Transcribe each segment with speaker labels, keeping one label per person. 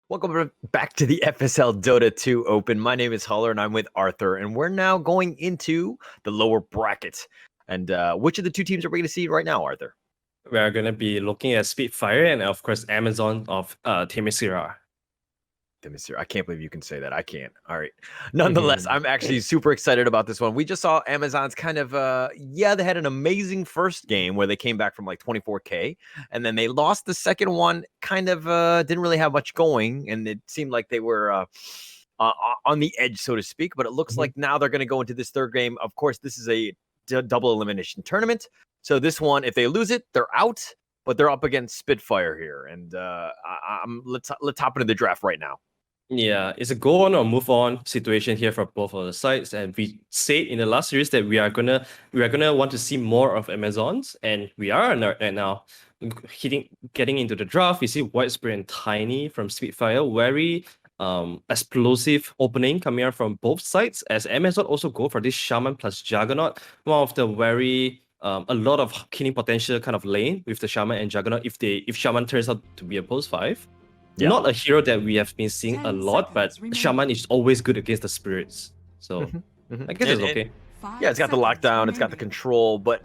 Speaker 1: Welcome back to the FSL Dota 2 Open. My name is Haller and I'm with Arthur, and we're now going into the lower bracket. And which of the two teams are we going to see right now, Arthur?
Speaker 2: We are going to be looking at Spitfire and, of course, Amazon of Themyscira.
Speaker 1: Themyscira. I can't believe you can say that. I can't. All right. Nonetheless, I'm actually super excited about this one. We just saw Amazon's kind of, they had an amazing first game where they came back from like 24K, and then they lost the second one, kind of didn't really have much going, and it seemed like they were on the edge, so to speak. But it looks like now they're going to go into this third game. Of course, this is a double elimination tournament. So this one, if they lose it, they're out, but they're up against Spitfire here. And let's hop into the draft right now.
Speaker 2: Yeah, it's a go on or move on situation here for both of the sides, and we said in the last series that we are gonna want to see more of Amazons, and we are right now. Getting into the draft, we see Whitespirit and Tiny from Spitfire, very explosive opening coming out from both sides. As Amazon also go for this Shaman plus Juggernaut, one of the very a lot of killing potential kind of lane with the Shaman and Juggernaut. If Shaman turns out to be a post 5. Yeah. Not a hero that we have been seeing a lot, but Shaman is always good against the spirits. So I guess it's okay.
Speaker 1: Yeah, it's got the lockdown, it's got the control, but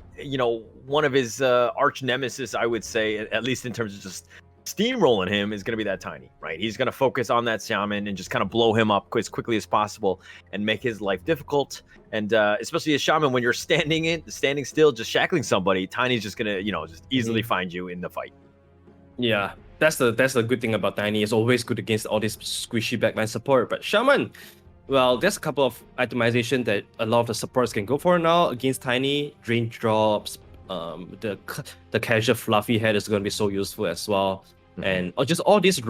Speaker 1: one of his arch nemesis, I would say, at least in terms of just steamrolling him, is going to be that Tiny, right? He's going to focus on that Shaman and just kind of blow him up as quickly as possible and make his life difficult. And especially as Shaman, when you're standing still, just shackling somebody, Tiny's just going to, just easily find you in the fight.
Speaker 2: Yeah. That's the good thing about Tiny. It's always good against all this squishy backline support. But Shaman, well, there's a couple of itemization that a lot of the supports can go for now against Tiny. Drain drops, the casual fluffy head is going to be so useful as well. And just all these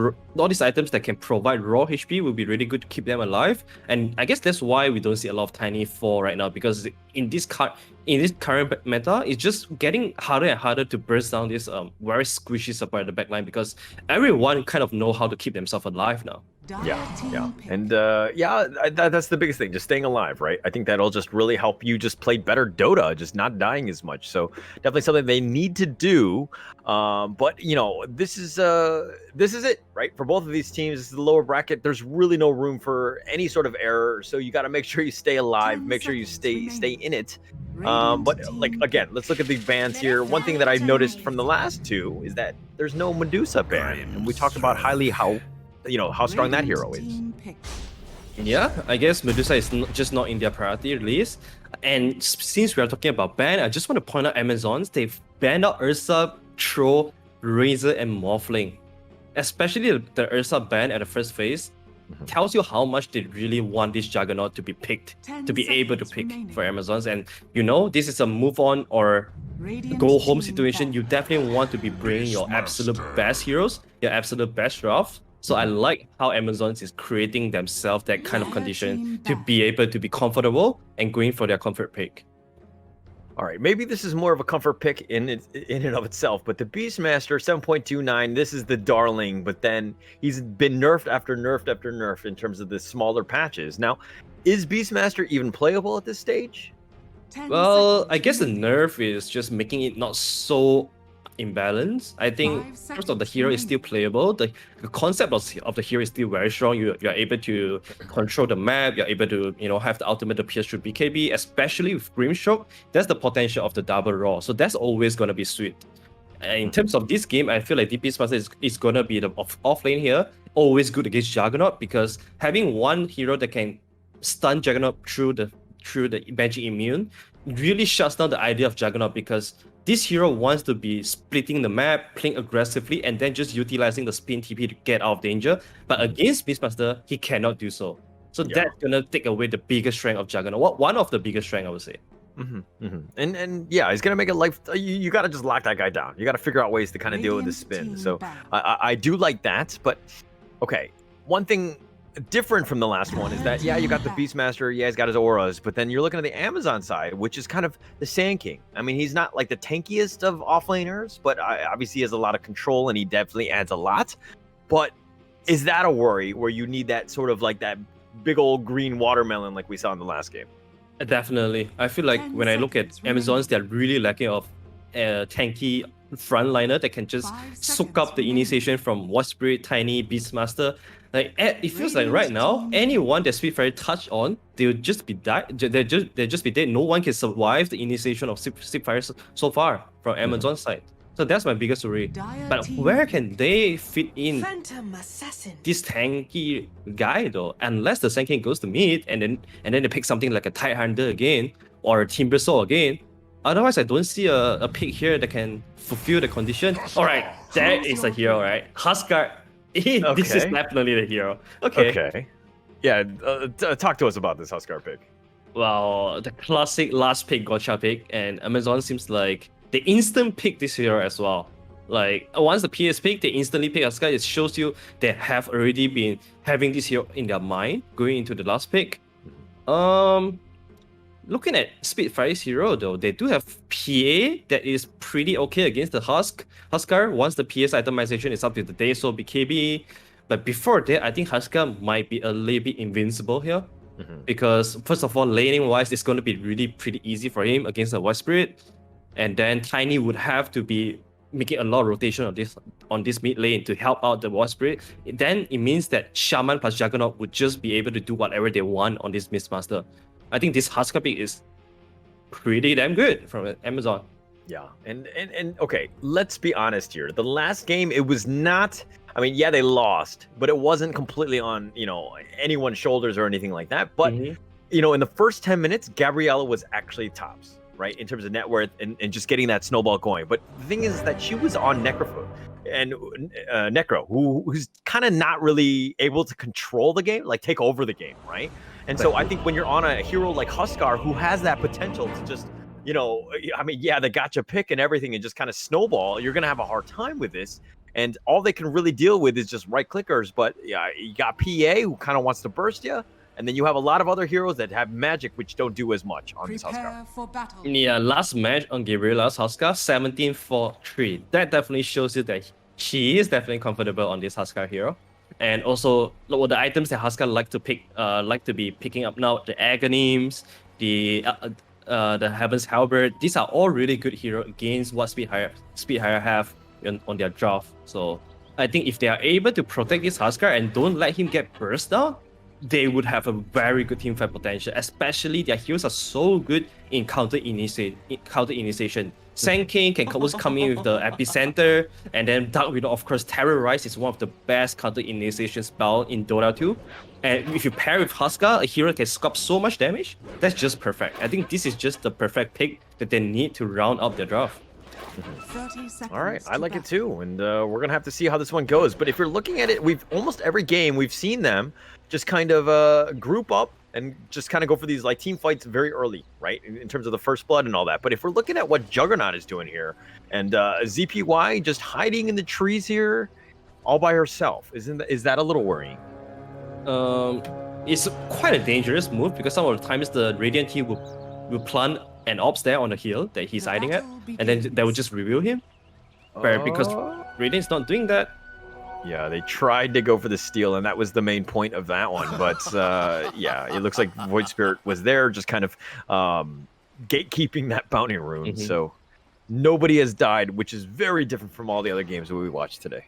Speaker 2: items that can provide raw HP will be really good to keep them alive. And I guess that's why we don't see a lot of Tiny 4 right now, because in this current meta, it's just getting harder and harder to burst down this very squishy support at the backline, because everyone kind of know how to keep themselves alive now.
Speaker 1: Yeah. And that's the biggest thing, just staying alive, right? I think that'll just really help you just play better Dota, just not dying as much. So definitely something they need to do. But this is it, right? For both of these teams, this is the lower bracket. There's really no room for any sort of error. So you got to make sure you stay alive, make sure you stay in it. But again, let's look at the bans here. One thing that I've noticed from the last two is that there's no Medusa ban, and we talked about highly how strong that hero is.
Speaker 2: Yeah, I guess Medusa is just not in their priority list. And since we are talking about ban, I just want to point out Amazons. They've banned out Ursa, Troll, Razor, and Morphling. Especially the Ursa ban at the first phase tells you how much they really want this Juggernaut to be picked, to be able to pick for Amazons. And this is a move on or go home situation. You definitely want to be bringing your absolute best heroes, your absolute best draft. So I like how Amazons is creating themselves that kind of condition to be able to be comfortable and going for their comfort pick.
Speaker 1: All right, maybe this is more of a comfort pick in and of itself, but the Beastmaster 7.29, this is the darling, but then he's been nerfed after nerfed after nerfed in terms of the smaller patches. Now, is Beastmaster even playable at this stage?
Speaker 2: Well, I guess the nerf is just making it not so imbalance. I think most of the hero is still playable. The concept of the hero is still very strong. You're able to control the map. You're able to have the ultimate appears through BKB, especially with Grimstroke. That's the potential of the double raw. So that's always gonna be sweet. And in terms of this game, I feel like DP Master is gonna be the off lane here. Always good against Juggernaut, because having one hero that can stun Juggernaut through the magic immune really shuts down the idea of Juggernaut, because this hero wants to be splitting the map, playing aggressively, and then just utilizing the spin TP to get out of danger. But against Beastmaster, he cannot do so. So that's gonna take away the biggest strength of Juggernaut. One of the biggest strength, I would say.
Speaker 1: And yeah, he's gonna make it life. You gotta just lock that guy down. You gotta figure out ways to kind of deal with the spin. So I do like that. But okay, one thing different from the last one is that you got the Beastmaster, he's got his auras, but then you're looking at the Amazon side, which is kind of the Sand King. I mean, he's not like the tankiest of offlaners, but obviously he has a lot of control and he definitely adds a lot. But is that a worry where you need that sort of like that big old green watermelon like we saw in the last game?
Speaker 2: Definitely. I feel like when I look at Amazons, they're really lacking of tanky frontliner that can just soak up the initiation from Watch Spirit, Tiny, Beastmaster. Like it feels like right now, anyone that Spitfire touch on, they'll just be they'll just be dead. No one can survive the initiation of Spitfire so far from Amazon's side. So that's my biggest worry. But where can they fit in this tanky guy though? Unless the Sand King goes to mid and then they pick something like a Tidehunter again or a Timbersaw again. Otherwise, I don't see a pick here that can fulfill the condition. Alright, there is a hero, right? Huskar. This is definitely the hero. Okay.
Speaker 1: Yeah, talk to us about this Huskar pick.
Speaker 2: Well, the classic last pick gotcha pick, and Amazon seems like they instant pick this hero as well. Like once the PS pick, they instantly pick Huskar. It shows you they have already been having this hero in their mind going into the last pick. Looking at Spitfire's hero though, they do have PA that is pretty okay against the Huskar once the PS itemization is up to the day, so BKB. But before that, I think Huskar might be a little bit invincible here. Because first of all, laning wise, it's going to be really pretty easy for him against the Watch Spirit. And then Tiny would have to be making a lot of rotation on this mid lane to help out the Watch Spirit. Then it means that Shaman plus Juggernaut would just be able to do whatever they want on this Mistmaster. I think this Huskar pick is pretty damn good from Amazon.
Speaker 1: Yeah, and okay, let's be honest here. The last game, it was not. I mean, yeah, they lost, but it wasn't completely on anyone's shoulders or anything like that. But in the first 10 minutes, Gabriella was actually tops, right, in terms of net worth and just getting that snowball going. But the thing is that she was on Necrofoot and Necro, who's kind of not really able to control the game, like take over the game, right? And so I think when you're on a hero like Huskar, who has that potential to just, I mean, yeah, the gotcha pick and everything and just kind of snowball, you're going to have a hard time with this. And all they can really deal with is just right clickers. But yeah, you got PA who kind of wants to burst you. And then you have a lot of other heroes that have magic, which don't do as much on this Huskar.
Speaker 2: Yeah, last match on Gabriella's Huskar, 17-4-3. That definitely shows you that she is definitely comfortable on this Huskar hero. And also, the items that Huskar like to be picking up now, the Agonims, the Heaven's Halberd, these are all really good heroes against what Spitfire have on their draft. So I think if they are able to protect this Huskar and don't let him get burst down, they would have a very good teamfight potential. Especially their heroes are so good in counter initiation. Sand King can always come in with the epicenter, and then Dark Widow, of course, Terrorize is one of the best counter initiation spell in Dota 2. And if you pair with Huskar, a hero can sculpt so much damage. That's just perfect. I think this is just the perfect pick that they need to round up their draft.
Speaker 1: All right, I like it too, and we're gonna have to see how this one goes. But if you're looking at it, we've almost every game we've seen them just kind of group up and just kind of go for these like team fights very early, right? In terms of the first blood and all that. But if we're looking at what Juggernaut is doing here, and ZPY just hiding in the trees here, all by herself, is that a little worrying?
Speaker 2: It's quite a dangerous move because some of the times the Radiant team will plant an ops there on the hill that he's hiding at, and then they will just reveal him. But because Radiant's not doing that.
Speaker 1: Yeah, they tried to go for the steal, and that was the main point of that one. But yeah, it looks like Void Spirit was there, just kind of gatekeeping that bounty rune. So nobody has died, which is very different from all the other games that we watched today.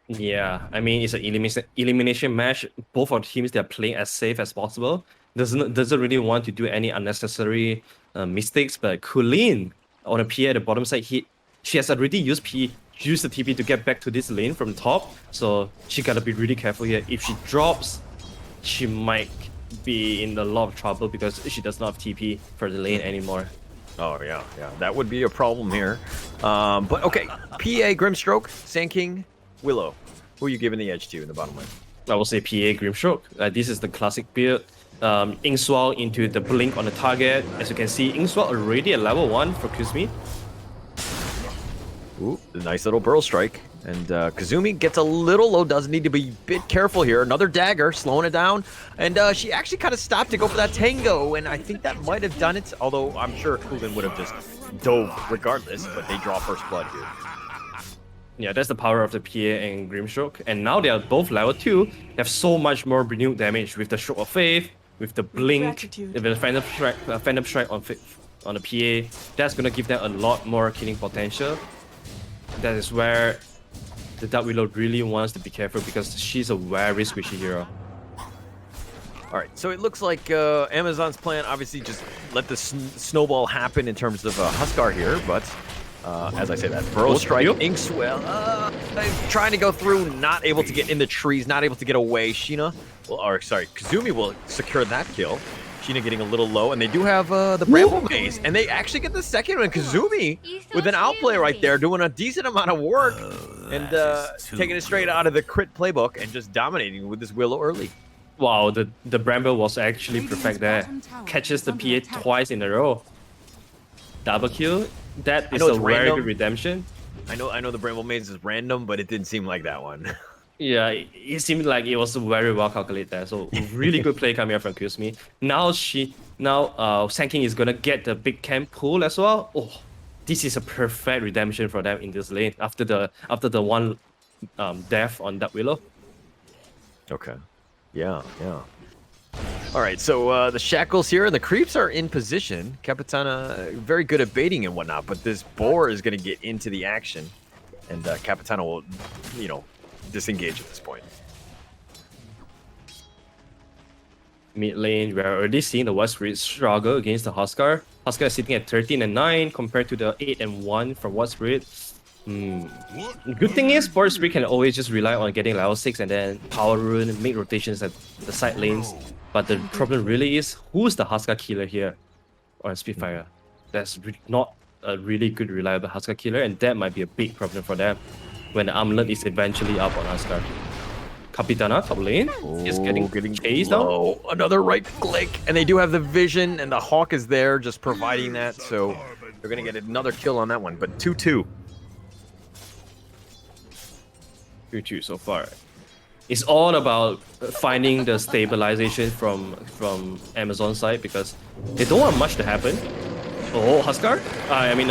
Speaker 2: Yeah, I mean, it's an elimination match. Both of the teams, they're playing as safe as possible. Doesn't really want to do any unnecessary mistakes. But Kulin on a P at the bottom side, she has already used the TP to get back to this lane from the top. So she gotta be really careful here. If she drops, she might be in a lot of trouble because she does not have TP for the lane anymore.
Speaker 1: Oh yeah, that would be a problem here. But okay, PA, Grimstroke, Sand King, Willow. Who are you giving the edge to in the bottom lane?
Speaker 2: I will say PA Grimstroke. This is the classic build. Inkswell into the blink on the target. As you can see, Inkswell already at level 1 for Kuzmi.
Speaker 1: Ooh, nice little Burrow Strike. And Kazumi gets a little low, does need to be a bit careful here. Another dagger, slowing it down. And she actually kind of stopped to go for that Tango, and I think that might have done it. Although I'm sure Kulin would have just dove regardless, but they draw first blood here.
Speaker 2: Yeah, that's the power of the PA and Grimstroke. And now they are both level 2. They have so much more renewed damage with the Stroke of Faith, with the Blink, with the Phantom Strike on the PA, that's gonna give them a lot more killing potential. That is where the Dark Willow really wants to be careful because she's a very squishy hero.
Speaker 1: All right, so it looks like Amazon's plan obviously just let the snowball happen in terms of Huskar here, but as I say that, Burrow Strike, Inkswell, trying to go through, not able to get in the trees, not able to get away. Sheena, Kazumi will secure that kill. Sheena getting a little low, and they do have the Bramble Maze, and they actually get the second one. Kazumi with an outplay right there, doing a decent amount of work, and taking it straight out of the crit playbook and just dominating with this Willow early.
Speaker 2: Wow, the Bramble was actually perfect there. Catches the PA twice in a row. Double kill. That is a very good redemption.
Speaker 1: I know the Bramble Maze is random, but it didn't seem like that one.
Speaker 2: Yeah, it seemed like it was very well calculated there. So really good play coming up from Kuzumi. Now Sanking is gonna get the big camp pull as well. Oh, this is a perfect redemption for them in this lane after the one death on that Willow.
Speaker 1: Okay. Yeah. All right, so the shackles here and the creeps are in position. Capitana very good at baiting and whatnot, but this boar is going to get into the action, and Capitana will, disengage at this point.
Speaker 2: Mid lane, we're already seeing the White Spirit struggle against the Huskar. Huskar is sitting at 13-9 compared to the 8-1 from White Spirit. Good thing is, White Spirit can always just rely on getting level 6 and then power rune and make rotations at the side lanes. But the problem really is, who's the Huskar killer here on Spitfire? That's not a really good reliable Huskar killer, and that might be a big problem for them when the Amulet is eventually up on Huskar. Capitana, top lane, is getting chased down.
Speaker 1: Another right click, and they do have the vision, and the Hawk is there just providing that, so they're going to get another kill on that one, but 2-2.
Speaker 2: 2-2 so far. It's all about finding the stabilization from Amazon side because they don't want much to happen. Oh, Huskar?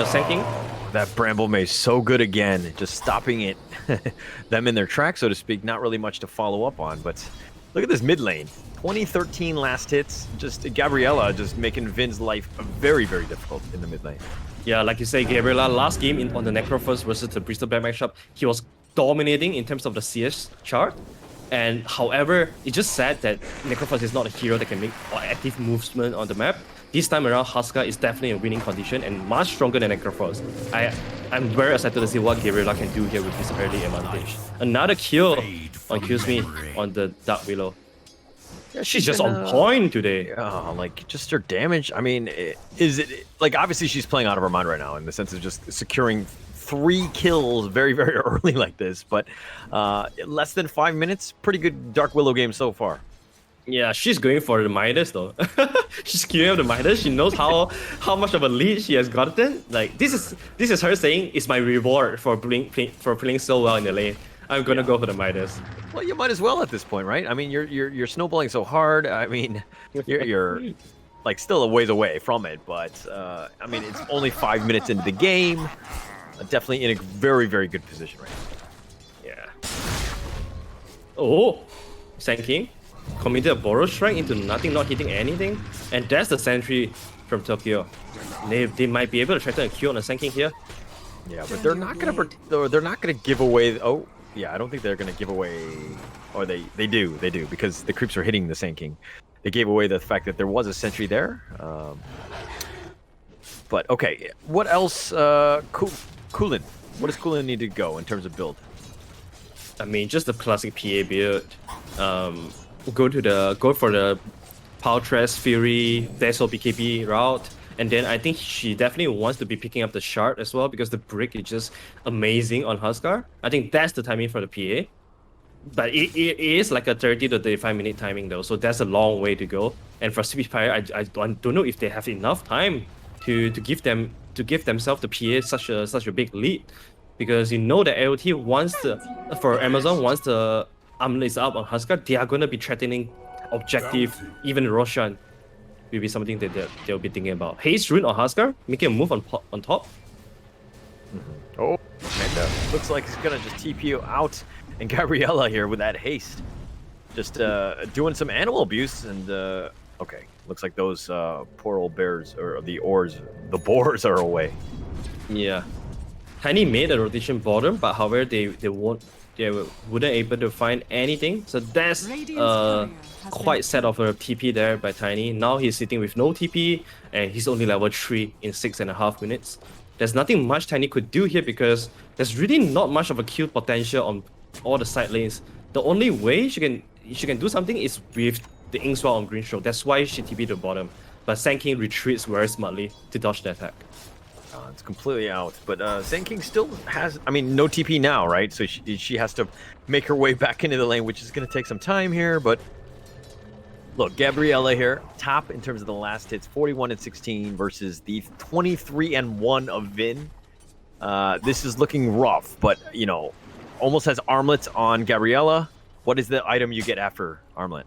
Speaker 2: Sanking.
Speaker 1: That Bramble Maze so good again, just stopping it, them in their track, so to speak. Not really much to follow up on, but look at this mid lane. 2013 last hits, just Gabriella just making Vin's life very, very difficult in the mid lane.
Speaker 2: Yeah, like you say, Gabriella, last game on the Necrophos versus the Bristol Bear matchup, he was dominating in terms of the CS chart. And however, it's just sad that Necrophos is not a hero that can make active movement on the map. This time around, Huskar is definitely a winning condition and much stronger than Necrophos. I'm very excited to see what Gabriella can do here with this early advantage. Another kill on Kuzmi on the Dark Willow. Yeah, she's just on point today.
Speaker 1: Just her damage. I mean, is it obviously she's playing out of her mind right now in the sense of just securing 3 kills very, very early like this, but less than 5 minutes, pretty good Dark Willow game so far.
Speaker 2: Yeah, she's going for the Midas though. She's queuing up the Midas. She knows how much of a lead she has gotten. Like this is her saying, "It's my reward for playing so well in the lane. I'm gonna go for the Midas."
Speaker 1: Well, you might as well at this point, right? I mean, you're snowballing so hard. I mean, you're still a ways away from it, but I mean, it's only 5 minutes into the game. Definitely in a very, very good position right now.
Speaker 2: Yeah. Oh, Sanking committed a Borrow Strike into nothing, not hitting anything, and that's the sentry from Tokyo. They might be able to track down a Q on the Sanking here.
Speaker 1: Yeah, but they're not gonna give away. Oh, yeah, I don't think they're gonna give away. Or they do because the creeps are hitting the Sanking. They gave away the fact that there was a sentry there. But okay, what else? Kulin. What does Kulin need to go in terms of build?
Speaker 2: I mean, just the classic PA build. Go for the Paltress, Fury, Deso BKB route, and then I think she definitely wants to be picking up the shard as well because the brick is just amazing on Huskar. I think that's the timing for the PA. But it is like a 30 to 35 minute timing though, so that's a long way to go. And for Spitfire, I don't know if they have enough time to give themselves the PA such a big lead, because you know that AOT for Amazon once the Amulet is up on Huskar, they are gonna be threatening objective. Even Roshan will be something that they'll be thinking about. Haste Rune on Huskar, making a move on top.
Speaker 1: Oh, and looks like he's gonna just TP you out. And Gabriella here with that haste, just doing some animal abuse, and okay, Looks like those poor old bears, or the boars are away.
Speaker 2: Yeah. Tiny made a rotation bottom, but however they wouldn't able to find anything. So that's quite set of a TP there by Tiny. Now he's sitting with no TP and he's only level 3 in 6.5 minutes. There's nothing much Tiny could do here because there's really not much of a kill potential on all the side lanes. The only way she can do something is with the Inkswell on green stroke. That's why she TP to bottom. But Sand King retreats very smartly to dodge the attack.
Speaker 1: It's completely out, but Sand King still has, I mean, no TP now, right? So she has to make her way back into the lane, which is going to take some time here, but look, Gabriella here, top in terms of the last hits, 41-16 versus the 23-1 of Vin. This is looking rough, but, you know, almost has armlets on Gabriella. What is the item you get after armlet?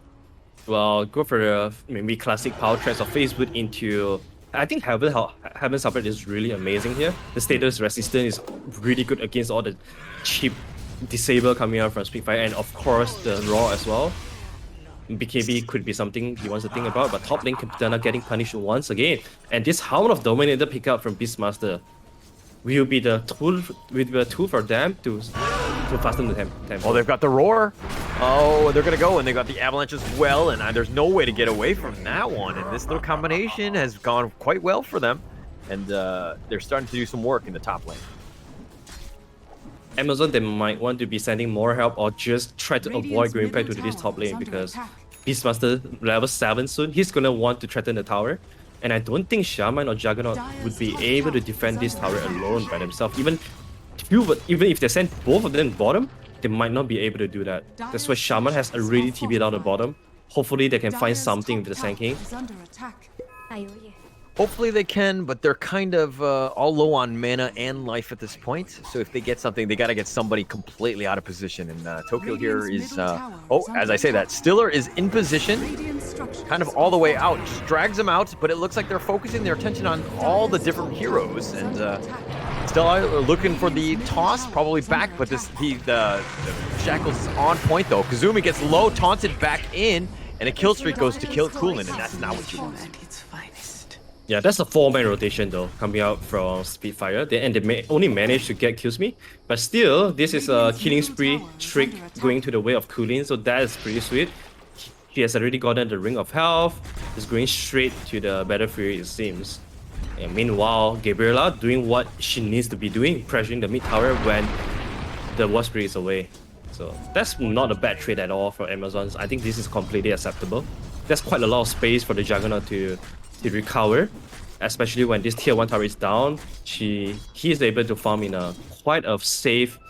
Speaker 2: Well, go for the maybe classic power tracks of Facebook into... I think Heaven's Support is really amazing here. The status resistance is really good against all the cheap disable coming out from Spitfire, and of course the Raw as well. BKB could be something he wants to think about, but top lane Kapitana getting punished once again. And this Hound of Dominator pickup from Beastmaster will be the tool for them to fasten the tempo.
Speaker 1: Oh, they've got the Roar. Oh, they're going to go, and they got the Avalanche as well, and there's no way to get away from that one. And this little combination has gone quite well for them, and they're starting to do some work in the top lane.
Speaker 2: Amazon, they might want to be sending more help or just try to avoid going back to this top lane because Beastmaster level 7 soon, he's going to want to threaten the tower. And I don't think Shaman or Juggernaut would be able to defend this tower alone by themselves. Even if they send both of them bottom, they might not be able to do that. That's why Shaman has already TP'd out the bottom. Hopefully they can find something with the Sand King.
Speaker 1: Hopefully they can, but they're kind of all low on mana and life at this point. So if they get something, they got to get somebody completely out of position. And Tokyo here is... oh, as I say that, Stiller is in position, kind of all the way out. Just drags them out, but it looks like they're focusing their attention on all the different heroes. And Stella looking for the toss, probably back, but the Shackles is on point though. Kazumi gets low, taunted back in, and a kill streak goes to kill Kulin, and that's not what you want.
Speaker 2: Yeah, that's a 4-man rotation though, coming out from Spitfire. They only managed to get kills me, but still, this is a killing spree trick going to the way of Kulin, so that is pretty sweet. She has already gotten the Ring of Health, is going straight to the battlefield it seems. And meanwhile, Gabriella doing what she needs to be doing, pressuring the mid tower when the War Spirit is away. So that's not a bad trade at all for Amazons. I think this is completely acceptable. There's quite a lot of space for the Juggernaut to recover, especially when this tier 1 tower is down. He is able to farm in a quite a safe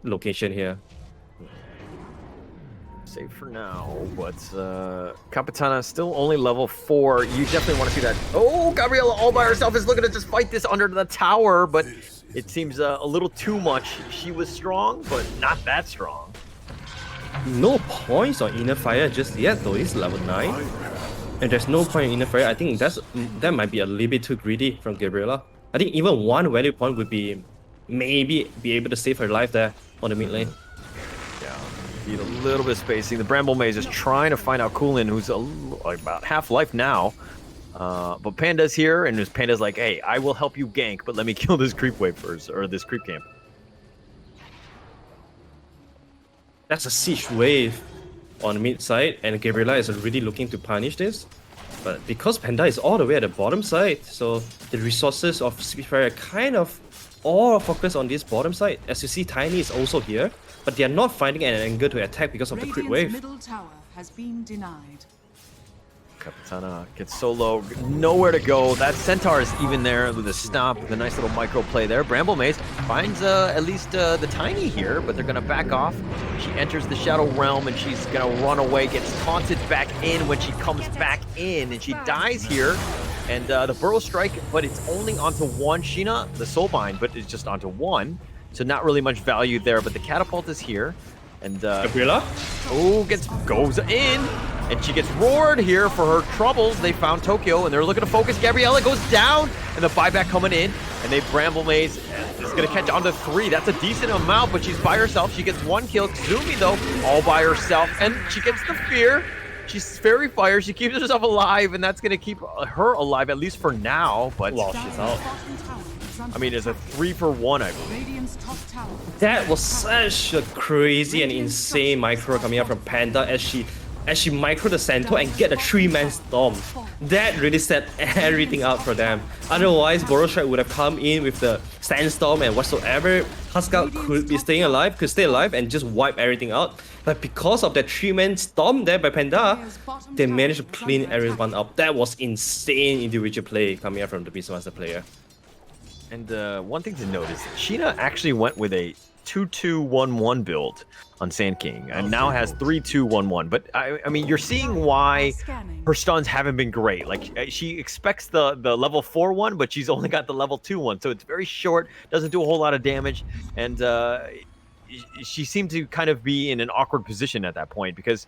Speaker 2: location here.
Speaker 1: Safe for now, but Kapitana still only level 4. You definitely want to see that. Oh, Gabriella all by herself is looking to just fight this under the tower, but it seems a little too much. She was strong, but not that strong.
Speaker 2: No points on Inner Fire just yet though. It's level 9. And there's no point in Inner Fire. I think that might be a little bit too greedy from Gabriella. I think even one value point would be maybe be able to save her life there on the mid lane.
Speaker 1: Yeah, need a little bit of spacing. The Bramble Maze is trying to find out Kulin, who's about half life now. But Panda's here, and Panda's like, hey, I will help you gank, but let me kill this creep wave first, or this creep camp.
Speaker 2: That's a siege wave on the mid side, and Gabriella is already looking to punish this. But because Panda is all the way at the bottom side, so the resources of Spitfire are kind of all focused on this bottom side. As you see, Tiny is also here, but they are not finding an angle to attack because of the crit wave.
Speaker 3: Middle tower has been denied.
Speaker 1: Kapitana gets so low, nowhere to go. That Centaur is even there with a stomp, with a nice little micro play there. Bramble Maze finds at least the Tiny here, but they're going to back off. She enters the Shadow Realm, and she's going to run away, gets taunted back in when she comes back in, and she dies here. And the Burrow Strike, but it's only onto one. Sheena, the Soulbind, but it's just onto one. So not really much value there, but the Catapult is here. And
Speaker 2: Gabriella?
Speaker 1: Oh, goes in, and she gets roared here for her troubles. They found Tokyo, and they're looking to focus. Gabriella goes down, and the buyback coming in, and they Bramble Maze is going to catch on to 3. That's a decent amount, but she's by herself. She gets 1 kill. Kazumi, though, all by herself, and she gets the fear. She's Fairy Fire. She keeps herself alive, and that's going to keep her alive, at least for now. But,
Speaker 2: Wow, she's out.
Speaker 1: I mean, it's a 3-for-1, I believe.
Speaker 3: Radiant's top tower.
Speaker 2: That was such a crazy and insane micro coming out from Panda as she micro the Centaur and get a 3-man storm. That really set everything up for them. Otherwise, Boroshrek would have come in with the sandstorm and whatsoever. Huskar could stay alive and just wipe everything out. But because of that 3-man storm there by Panda, they managed to clean everyone up. That was insane individual play coming out from the Beastmaster player.
Speaker 1: And one thing to note is that Sheena actually went with a 2-2-1-1 build on Sand King and now has 3-2-1-1. But I mean, you're seeing why her stuns haven't been great. Like she expects the level 4 one, but she's only got the level 2 one, so it's very short, doesn't do a whole lot of damage, and she seemed to kind of be in an awkward position at that point because,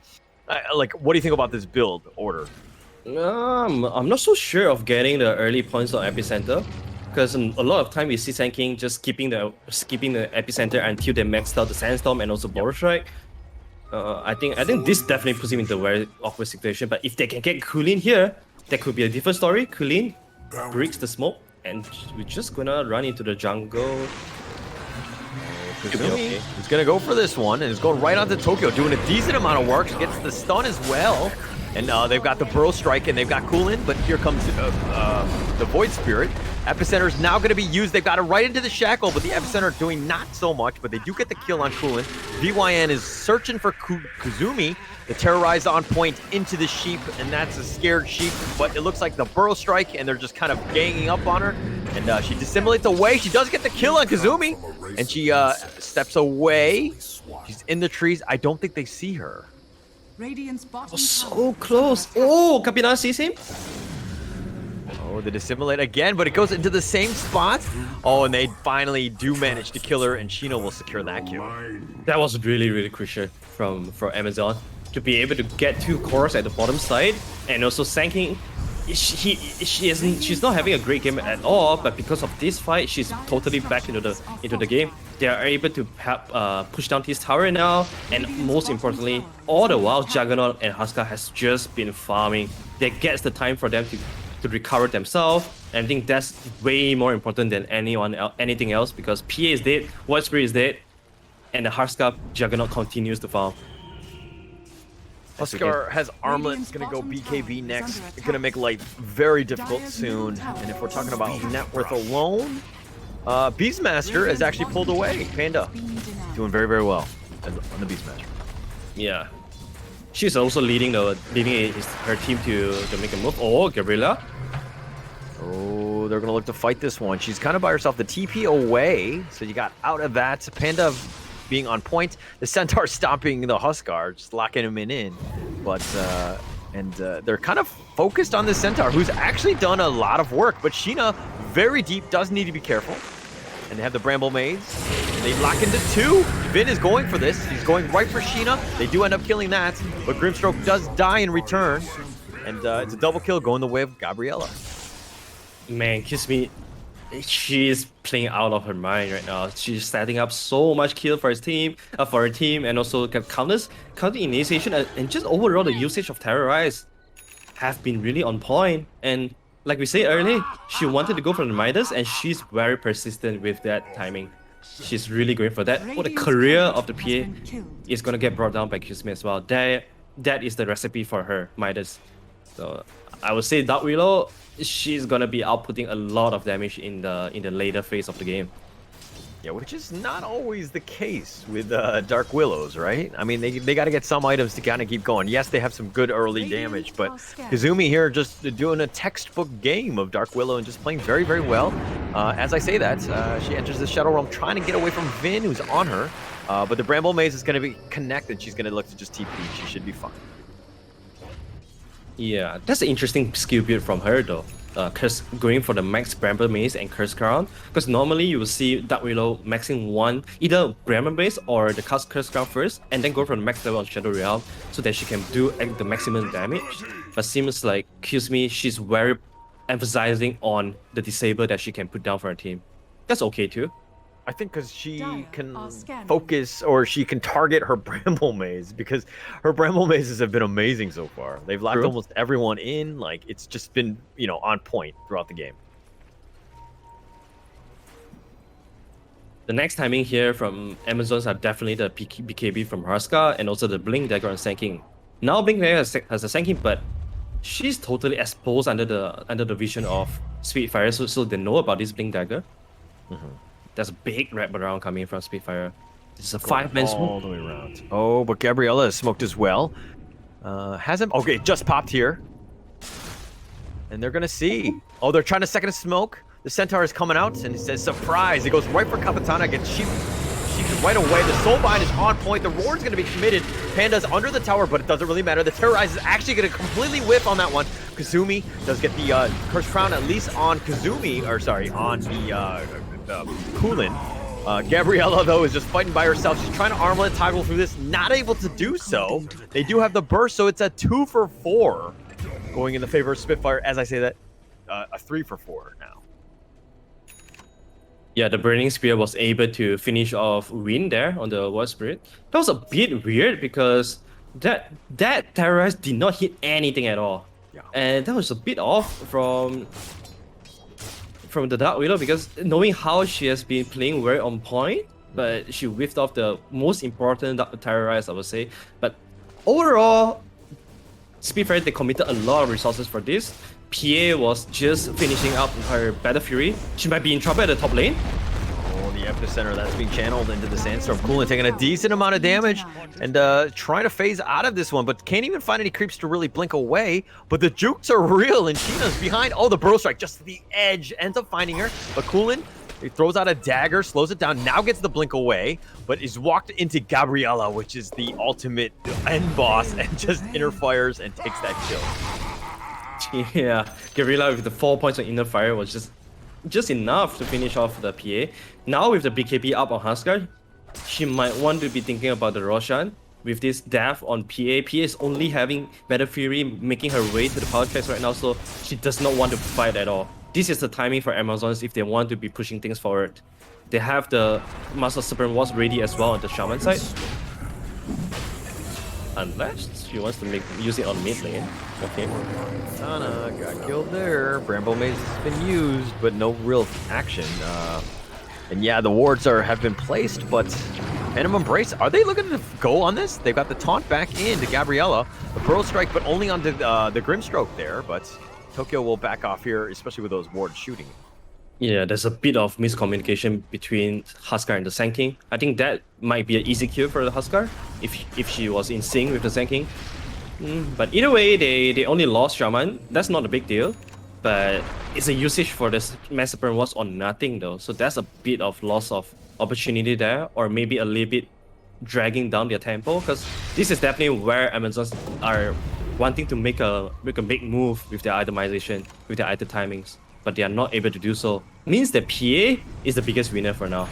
Speaker 1: like, what do you think about this build order?
Speaker 2: I'm not so sure of getting the early points on Epicenter. Because a lot of time we see Sand King just skipping the epicenter until they maxed out the Sandstorm and also Boroshrek. I think this definitely puts him into a very awkward situation. But if they can get Kulin here, that could be a different story. Kulin breaks the smoke, and we're just gonna run into the jungle.
Speaker 1: Okay. He's gonna go for this one, and he's going right onto Tokyo, doing a decent amount of work. Gets the stun as well, and they've got the Burrow Strike and they've got Kulin, but here comes the Void Spirit. Epicenter is now going to be used. They've got it right into the Shackle, but the Epicenter doing not so much, but they do get the kill on Kulin. VYN is searching for Kazumi, the Terrorized on point into the Sheep, and that's a scared Sheep, but it looks like the Burrow Strike, and they're just kind of ganging up on her, and she dissimulates away. She does get the kill on Kazumi, and she steps away. She's in the trees. I don't think they see her.
Speaker 3: Radiant's bottom
Speaker 2: So close. Oh, Capina sees him.
Speaker 1: Oh, they dissimulate again, but it goes into the same spot. Oh, and they finally do manage to kill her, and Sheena will secure that kill.
Speaker 2: That was really, really crucial from Amazon to be able to get 2 cores at the bottom side, and also Sand King. She's not having a great game at all, but because of this fight, she's totally back into the game. They are able to push down his tower now, and most importantly, all the while Juggernaut and Huskar has just been farming. That gets the time for them to recover themselves, and I think that's way more important than anything else, because PA is dead, Void Spirit is dead, and the Huskar Juggernaut continues to farm.
Speaker 1: Huskar has Armlet, it's going to go BKB next. It's going to make life very difficult soon. And if we're talking about net worth alone, Beastmaster has actually pulled away. Panda doing very, very well on the Beastmaster.
Speaker 2: Yeah. She's also leading her team to make a move. Oh, Gabriela.
Speaker 1: Oh, they're going to look to fight this one. She's kind of by herself. The TP away, so you got out of that. Panda being on point. The Centaur stopping the Huskar, just locking him in. But, they're kind of focused on the Centaur, who's actually done a lot of work. But Sheena, very deep, does need to be careful. And they have the Bramble Maze. They lock into 2. Vin is going for this. He's going right for Sheena. They do end up killing that. But Grimstroke does die in return. And it's a double kill going the way of Gabriella.
Speaker 2: Man, kiss me. She's playing out of her mind right now. She's setting up so much kill for her team, and also counter initiation, and just overall the usage of Terrorize have been really on point. And like we said earlier, she wanted to go for the Midas, and she's very persistent with that timing. She's really going for that. Oh, the career of the PA is gonna get brought down by Kisme as well. That is the recipe for her Midas. So I would say Dark Willow, she's gonna be outputting a lot of damage in the later phase of the game.
Speaker 1: Yeah, which is not always the case with Dark Willows, right? I mean, they got to get some items to kind of keep going. Yes, they have some good early damage, but Kazumi here just doing a textbook game of Dark Willow and just playing very, very well. As I say that, she enters the Shadow Realm trying to get away from Vin, who's on her. But the Bramble Maze is going to be connected. She's going to look to just TP. She should be fine.
Speaker 2: Yeah, that's an interesting skill build from her though. Going for the max Bramble Maze and Curse Crown, because normally you will see Dark Willow maxing one, either Bramble Maze or the Curse Crown first, and then go for the max level on Shadow Realm so that she can do the maximum damage. But seems like Kisme, she's very emphasizing on the disable that she can put down for her team. That's okay too.
Speaker 1: I think because she
Speaker 3: Dire
Speaker 1: can
Speaker 3: are scanning.
Speaker 1: focus or she can target her Bramble Maze because her Bramble Mazes have been amazing so far. They've locked
Speaker 2: True.
Speaker 1: almost everyone in. Like, it's just been, on point throughout the game.
Speaker 2: The next timing here from Amazons are definitely the BKB from Huskar and also the Blink Dagger on Sand King. Now Blink Dagger has a Sand King, but she's totally exposed under the vision of Spitfire, so they know about this Blink Dagger. There's a big wrap around coming from Spitfire. This is a 5-man
Speaker 1: all
Speaker 2: smoke.
Speaker 1: the way around. Oh, but Gabriella is smoked as well. Hasn't. Okay, just popped here. And they're gonna see. Oh, they're trying to second a smoke. The Centaur is coming out and he says, surprise. He goes right for Kapitana, gets sheep right away. The Soulbind is on point. The Roar is going to be committed. Panda's under the tower, but it doesn't really matter. The Terrorize is actually going to completely whiff on that one. Kazumi does get the Curse Crown, at least on Kazumi, or sorry, on the Kulin. Gabriella, though, is just fighting by herself. She's trying to armlet toggle through this, not able to do so. They do have the burst, so it's a 2 for 4 going in the favor of Spitfire. As I say that, a 3 for 4 now.
Speaker 2: Yeah, the Burning Spear was able to finish off Win there on the War Spirit. That was a bit weird because that Terrorize did not hit anything at all.
Speaker 1: Yeah.
Speaker 2: And that was a bit off from the Dark Widow because knowing how she has been playing very on point, but she whiffed off the most important Terrorize, I would say. But overall, Spitfire, they committed a lot of resources for this. PA was just finishing up her Battle Fury. She might be in trouble at the top lane.
Speaker 1: Oh, the epicenter that's being channeled into the Sandstorm. Kulin taking a decent amount of damage and trying to phase out of this one, but can't even find any creeps to really blink away. But the jukes are real and Sheena's behind. Oh, the Burrow Strike just to the edge ends up finding her. But Kulin, he throws out a dagger, slows it down, now gets the blink away, but is walked into Gabriella, which is the ultimate end boss, and just interfires and takes that kill.
Speaker 2: Yeah, Guerrilla with the 4 points on Inner Fire was just enough to finish off the PA. Now with the BKB up on Huskar, she might want to be thinking about the Roshan. With this death on PA, PA is only having Battle Fury making her way to the power tracks right now, so she does not want to fight at all. This is the timing for Amazons if they want to be pushing things forward. They have the Master Serpent Wars ready as well on the Shaman side. Unless she wants to use it on mid lane. Okay.
Speaker 1: Tana got killed there. Bramble Maze has been used, but no real action. And yeah, the wards have been placed, but Venom Embrace, are they looking to go on this? They've got the taunt back into Gabriella. The Pearl Strike, but only onto the Grimstroke there, but Tokyo will back off here, especially with those wards shooting.
Speaker 2: Yeah, there's a bit of miscommunication between Huskar and the Sand King. I think that might be an easy kill for the Huskar if she was in sync with the Sand King. But either way, they only lost Shaman. That's not a big deal. But it's a usage for this Massacre was on nothing though. So that's a bit of loss of opportunity there, or maybe a little bit dragging down their tempo, because this is definitely where Amazons are wanting to make a big move with their itemization, with their item timings, but they are not able to do so. Means that PA is the biggest winner for now.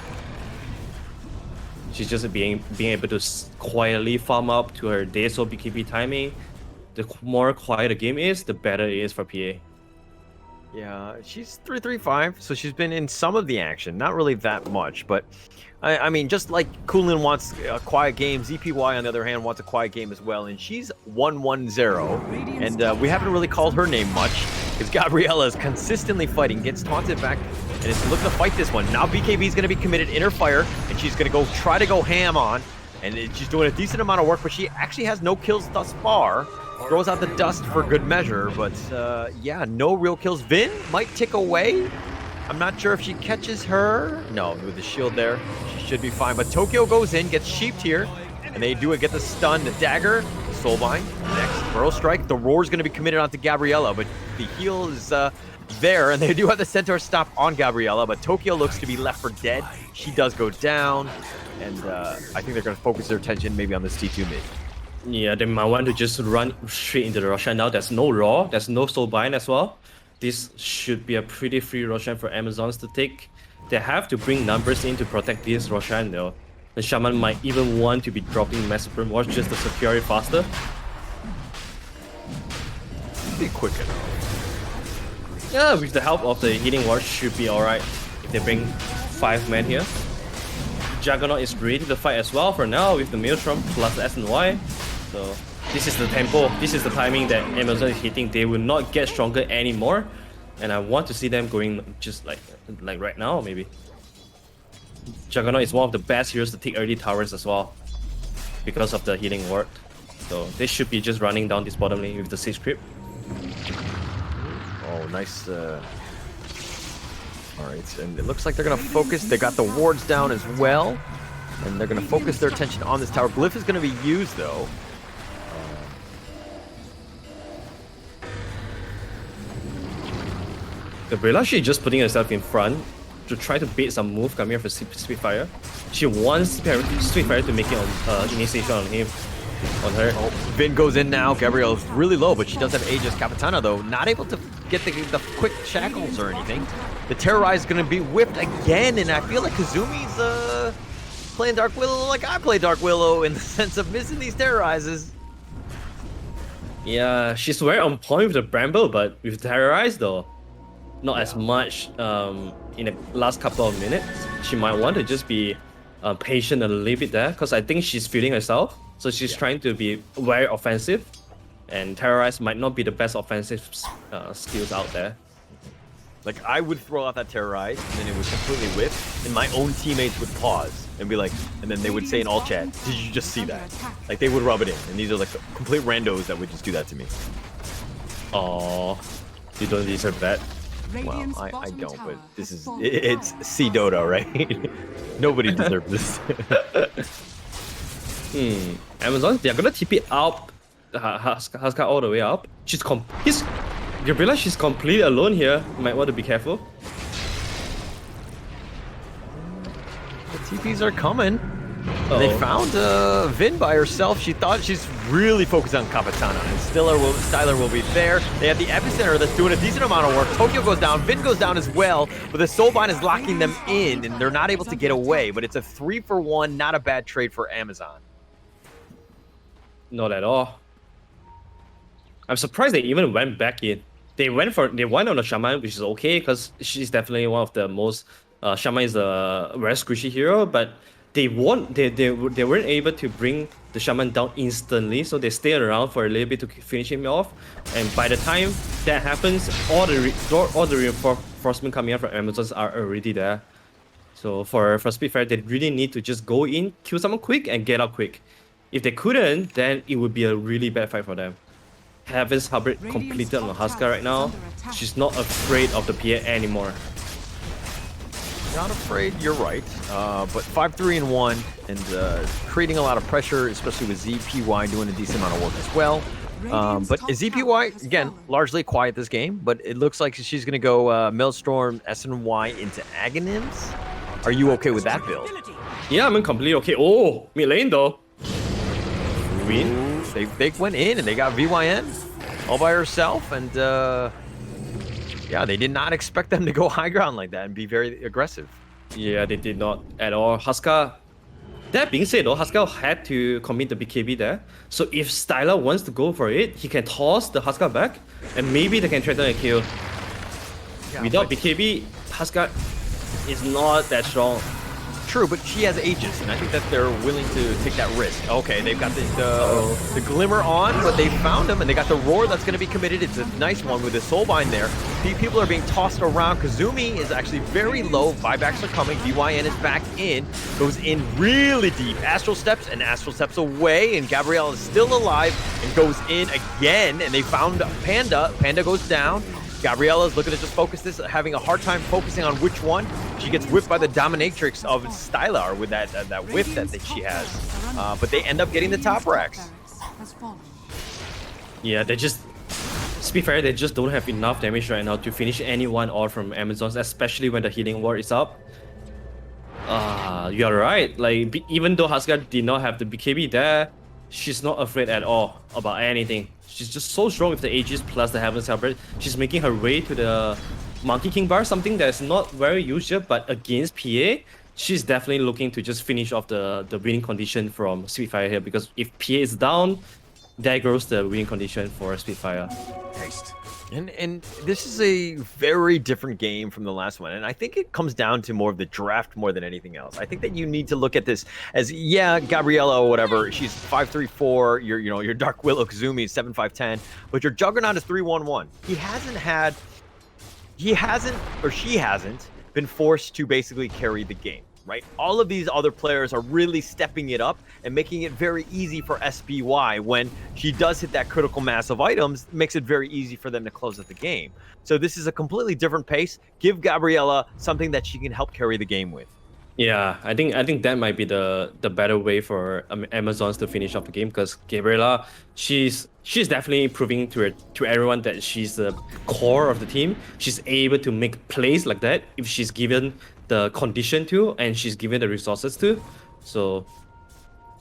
Speaker 2: She's just being able to quietly farm up to her Deso BKB timing. The more quiet the game is, the better it is for PA.
Speaker 1: Yeah, she's 3-3-5, so she's been in some of the action, not really that much, but I mean, just like Kulin wants a quiet game, ZPY on the other hand wants a quiet game as well, and she's 1-1-0, and we haven't really called her name much, because Gabriella is consistently fighting, gets taunted back, and is looking to fight this one. Now BKB is going to be committed in her fire, and she's going to try to go ham on, and she's doing a decent amount of work, but she actually has no kills thus far. Throws out the dust for good measure, but yeah, no real kills. Vin might tick away. I'm not sure if she catches her. No, with the shield there, she should be fine. But Tokyo goes in, gets sheeped here, and they do get the stun, the dagger, the soulbind. Next, Burrow Strike. The roar is going to be committed onto Gabriella, but the heal is there, and they do have the Centaur stop on Gabriella, but Tokyo looks to be left for dead. She does go down, and I think they're going to focus their attention maybe on this T2 mid.
Speaker 2: Yeah, they might want to just run straight into the Roshan now. There's no Raw, there's no Soulbind as well. This should be a pretty free Roshan for Amazons to take. They have to bring numbers in to protect this Roshan though. The Shaman might even want to be dropping Massacre Watch just to secure it faster.
Speaker 1: Be quick enough.
Speaker 2: Yeah, with the help of the Healing Watch should be alright if they bring 5 men here. Juggernaut is ready to fight as well for now with the Maelstrom plus the S and Y. So this is the tempo, this is the timing that Amazon is hitting. They will not get stronger anymore. And I want to see them going just like right now, maybe. Juggernaut is one of the best heroes to take early towers as well, because of the healing ward. So they should be just running down this bottom lane with the 6 creep.
Speaker 1: Oh, nice. Alright, and it looks like they're going to focus. They got the wards down as well. And they're going to focus their attention on this tower. Glyph is going to be used, though.
Speaker 2: Gabriella, she's just putting herself in front to try to bait some move coming from Spitfire. She wants Spitfire to make it on initiation on him, on her.
Speaker 1: Oh, Vin goes in now. Gabrielle's really low, but she does have Aegis. Capitana, though, not able to get the quick shackles or anything. The Terrorize is going to be whipped again, and I feel like Kazumi's playing Dark Willow like I play Dark Willow in the sense of missing these Terrorizes.
Speaker 2: Yeah, she's very on point with the Bramble, but with Terrorize though, not as much in the last couple of minutes. She might want to just be patient a little bit there, because I think she's feeling herself. So she's trying to be very offensive, and Terrorize might not be the best offensive skills out there.
Speaker 1: Like, I would throw out that Terrorize, and then it would completely whip, and my own teammates would pause and be like, and then they would say in all chat, did you just see that? Like, they would rub it in, and these are like complete randos that would just do that to me.
Speaker 2: Oh, you don't deserve that.
Speaker 1: Well, I don't, but this is, it's DOTA, right? Nobody deserves this.
Speaker 2: Amazon, they're gonna TP up Huskar all the way up. Gabriella, she's completely alone here. You might want to be careful.
Speaker 1: The TPs are coming.
Speaker 2: Uh-oh.
Speaker 1: They found Vin by herself. She thought she's really focused on Kapitana, and Styler will be there. They have the epicenter that's doing a decent amount of work. Tokyo goes down, Vin goes down as well, but the Soulbind is locking them in, and they're not able to get away. But it's a 3-for-1, not a bad trade for Amazon.
Speaker 2: Not at all. I'm surprised they even went back in. They went on the Shaman, which is okay, because she's definitely one of the most. Shaman is a very squishy hero, but they weren't able to bring the Shaman down instantly, so they stayed around for a little bit to finish him off. And by the time that happens, all the reinforcement coming out from Amazons are already there. So for Spitfire, they really need to just go in, kill someone quick, and get out quick. If they couldn't, then it would be a really bad fight for them. Heaven's Hybrid completed on Huskar right now. She's not afraid of the PA anymore.
Speaker 1: Not afraid, you're right. But 5-3-1 and creating a lot of pressure, especially with ZPY doing a decent amount of work as well. But ZPY, again, largely quiet this game, but it looks like she's going to go Maelstrom, SNY into Aghanims. Are you okay with that build?
Speaker 2: Yeah, I'm completely okay. Oh, mid lane though. Win.
Speaker 1: They went in and they got VYN all by herself, and yeah, they did not expect them to go high ground like that and be very aggressive.
Speaker 2: Yeah, they did not at all. Huskar. That being said though, Huskar had to commit the BKB there. So if Styler wants to go for it, he can toss the Huskar back, and maybe they can threaten a kill. Yeah, without BKB, Huskar is not that strong.
Speaker 1: True, but she has Aegis, and I think that they're willing to take that risk. Okay, they've got the Glimmer on, but they found him, and they got the Roar that's going to be committed. It's a nice one with the Soulbind there. People are being tossed around. Kazumi is actually very low. Buybacks are coming. BYN is back in. Goes in really deep. Astral Steps, and Astral Steps away, and Gabrielle is still alive and goes in again, and they found Panda. Panda goes down. Gabriella's looking to just focus this, having a hard time focusing on which one. She gets whipped by the dominatrix of Stylar with that whip that she has. But they end up getting the top racks.
Speaker 2: Yeah, Spitfire, they just don't have enough damage right now to finish anyone off from Amazons, especially when the healing ward is up. You're right. Like, even though Huskar did not have the BKB there, she's not afraid at all about anything. She's just so strong with the Aegis plus the Heaven's Hybrid. She's making her way to the Monkey King bar, something that's not very usual, but against PA, she's definitely looking to just finish off the winning condition from Spitfire here, because if PA is down, there goes the winning condition for Spitfire.
Speaker 4: Haste.
Speaker 1: And this is a very different game from the last one. And I think it comes down to more of the draft more than anything else. I think that you need to look at this as, yeah, Gabriella or whatever, she's 5'3", your Dark Willow Kazumi is 7'5", but your Juggernaut is 3'11". He hasn't been forced to basically carry the game. Right? All of these other players are really stepping it up and making it very easy for SBY when she does hit that critical mass of items, makes it very easy for them to close out the game. So this is a completely different pace. Give Gabriella something that she can help carry the game with.
Speaker 2: Yeah, I think that might be the better way for Amazons to finish off the game, because Gabriella, she's definitely proving to everyone that she's the core of the team. She's able to make plays like that if she's given the condition to, and she's given the resources to. So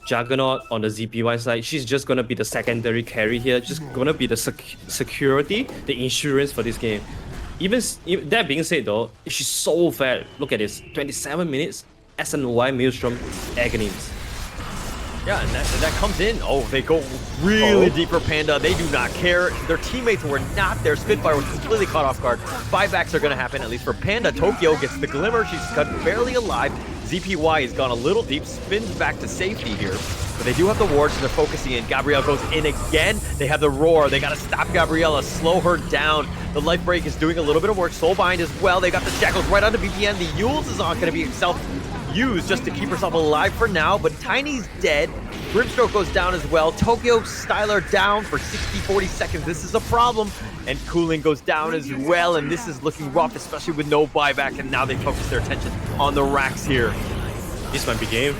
Speaker 2: Juggernaut on the ZPY side, she's just gonna be the secondary carry here, just gonna be the security, the insurance for this game. Even that being said though, she's so fat. Look at this, 27 minutes, SNY Maelstrom Agonies.
Speaker 1: Yeah, and that comes in. Oh, they go really deep for Panda. They do not care. Their teammates were not there. Spitfire was completely caught off guard. Buybacks are going to happen, at least for Panda. Tokyo gets the glimmer. She's cut barely alive. ZPY has gone a little deep, spins back to safety here. But they do have the wards, so they're focusing in. Gabrielle goes in again. They have the roar. They got to stop Gabriella, slow her down. The life break is doing a little bit of work. Soulbind as well. They got the shackles right onto BPN. The Yules is not going to be self-used just to keep herself alive for now, but Tiny's dead. Grimstroke goes down as well. Tokyo Styler down for 40 seconds. This is a problem. And Cooling goes down as well, and this is looking rough, especially with no buyback, and now they focus their attention on the racks here.
Speaker 2: This might be game.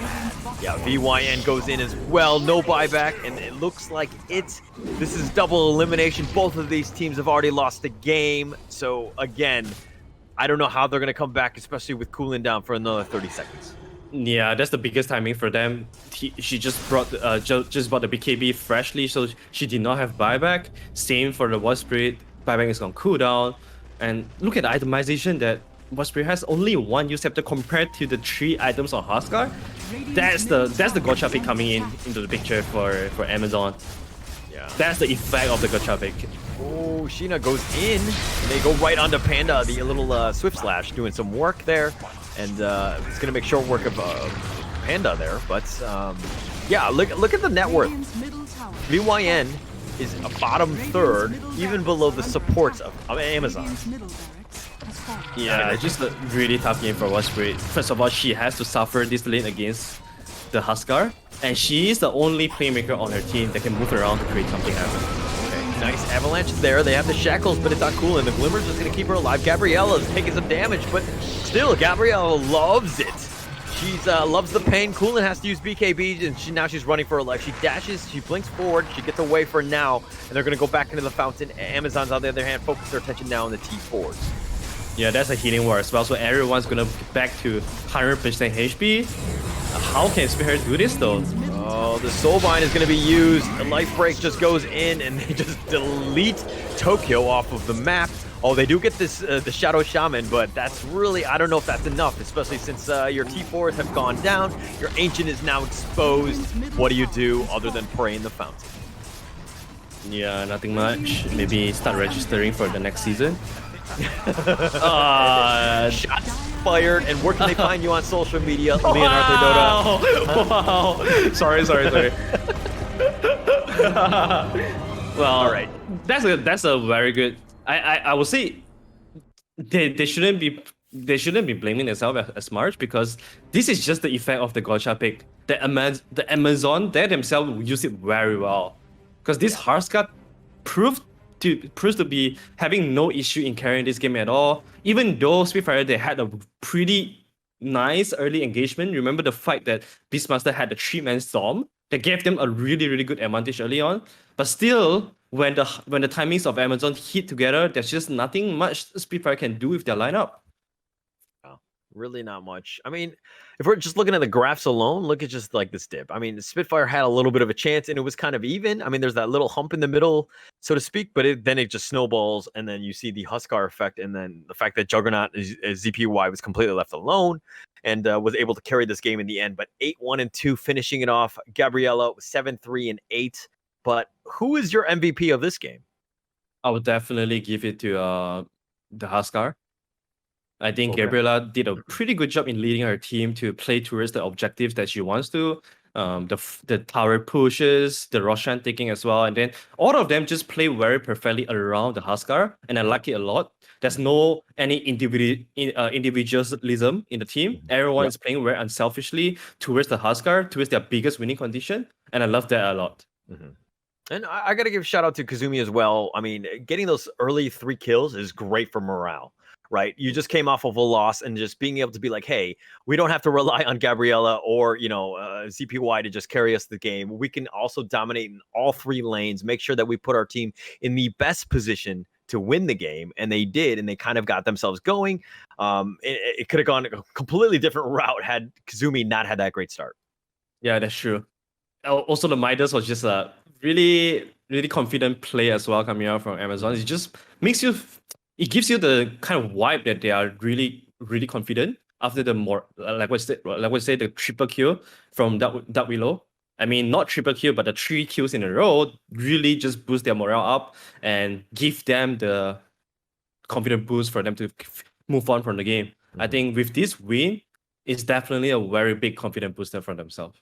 Speaker 1: Yeah, VYN goes in as well, no buyback, and it looks like this is double elimination. Both of these teams have already lost the game, so again, I don't know how they're going to come back, especially with Cooling down for another 30 seconds.
Speaker 2: Yeah, that's the biggest timing for them. She just bought the BKB freshly, so she did not have buyback. Same for the War Spirit. Buyback is on cooldown. And look at the itemization that War Spirit has. Only one use scepter compared to the 3 items on Huskar. That's the gacha pick coming into the picture for Amazon.
Speaker 1: Yeah.
Speaker 2: That's the effect of the gacha pick.
Speaker 1: Oh, Sheena goes in. And they go right onto Panda, the little Swift Slash, doing some work there. And it's going to make short work of Panda there. But yeah, look at the net worth. VYN is a bottom third, even below the supports of Amazon.
Speaker 2: Yeah, it's just a really tough game for War Spirit. First of all, she has to suffer this lane against the Huskar. And she is the only playmaker on her team that can move around to create something happen.
Speaker 1: Nice avalanche there. They have the shackles, but it's not cool, and the glimmer's just gonna keep her alive. Gabriella's taking some damage, but still, Gabriella loves it. She's loves the pain. Coolin has to use BKB, and now she's running for her life. She dashes, she blinks forward, she gets away for now, and they're gonna go back into the fountain. Amazons, on the other hand, focus their attention now on the T4s.
Speaker 2: Yeah, that's a healing war as well, so everyone's gonna get back to 100% HP. How can Spearhead do this though?
Speaker 1: Oh, the Soulbind is going to be used. The life break just goes in, and they just delete Tokyo off of the map. Oh, they do get this the Shadow Shaman, but that's really, I don't know if that's enough, especially since your T4s have gone down. Your Ancient is now exposed. What do you do other than pray in the fountain?
Speaker 2: Yeah, nothing much. Maybe start registering for the next season.
Speaker 1: Shots fired, and where can they find you on social media? Leonardo Dota.
Speaker 2: Wow. Sorry. Well,
Speaker 1: all right.
Speaker 2: That's a very good. I would say they shouldn't be blaming themselves as much, because this is just the effect of the gacha pick. The Amazon, they themselves use it very well, because this Hearthscut proves to be having no issue in carrying this game at all. Even though Spitfire, they had a pretty nice early engagement. Remember the fight that Beastmaster had the 3-man storm that gave them a really good advantage early on. But still, when the timings of Amazon hit together, there's just nothing much Spitfire can do with their lineup.
Speaker 1: Really not much. I mean, if we're just looking at the graphs alone, look at just like this dip. I mean, Spitfire had a little bit of a chance, and it was kind of even. I mean, there's that little hump in the middle, so to speak, but then it just snowballs, and then you see the Huskar effect, and then the fact that Juggernaut ZPY was completely left alone and was able to carry this game in the end. But 8-1-2 finishing it off. Gabriella 7-3-8. But who is your MVP of this game?
Speaker 2: I would definitely give it to the Huskar. I think
Speaker 1: Okay.
Speaker 2: Gabriela did a pretty good job in leading her team to play towards the objectives that she wants to. The tower pushes, the Roshan taking as well, and then all of them just play very perfectly around the Huskar, and I like it a lot. There's no any individualism in the team. Everyone is playing very unselfishly towards the Huskar, towards their biggest winning condition, and I love that a lot.
Speaker 1: And I got to give a shout out to Kazumi as well. I mean, getting those early 3 kills is great for morale, right? You just came off of a loss, and just being able to be like, hey, we don't have to rely on Gabriella or, ZPY to just carry us the game. We can also dominate in all 3 lanes, make sure that we put our team in the best position to win the game. And they did, and they kind of got themselves going. It could have gone a completely different route had Kazumi not had that great start.
Speaker 2: Yeah, that's true. Also, the Midas was just a really, really confident play as well coming out from Amazon. It just makes you, it gives you the kind of vibe that they are really, really confident after the more, like we say, the triple kill from Dark Willow. I mean, not triple kill, but the 3 kills in a row really just boost their morale up and give them the confident boost for them to move on from the game. I think with this win, it's definitely a very big confident booster for themselves.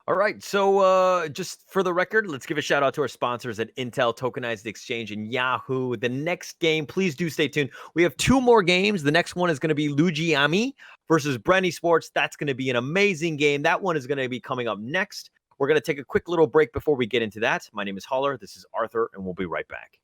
Speaker 1: All right, so just for the record, let's give a shout out to our sponsors at Intel, Tokenized Exchange, and Yahoo. The next game, please do stay tuned. We have 2 more games. The next one is going to be Lujiami versus Brenny Sports. That's going to be an amazing game. That one is going to be coming up next. We're going to take a quick little break before we get into that. My name is Holler. This is Arthur, and we'll be right back.